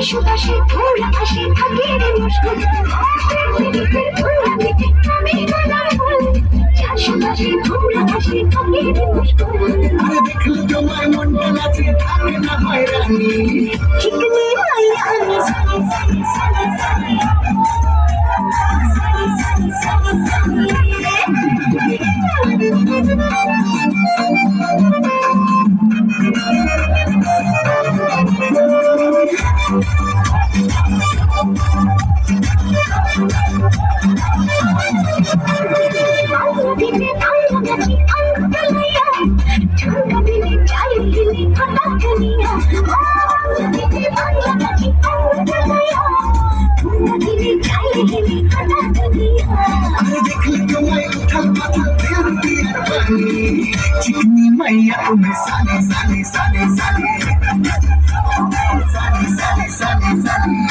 আশেপাশে ঘোরা আসে থাকে রে মুশকিল আমি গলার ফুল আশেপাশে ঘোরা আসে থাকে রে মুশকিল আরে দেখলে তোমার মনটা নাচে থাকে না হয়রানি চিকনি মাইয়া আমি সানি সানি সানি সানি चिकनी मैया तुम्हें साले साले साले साले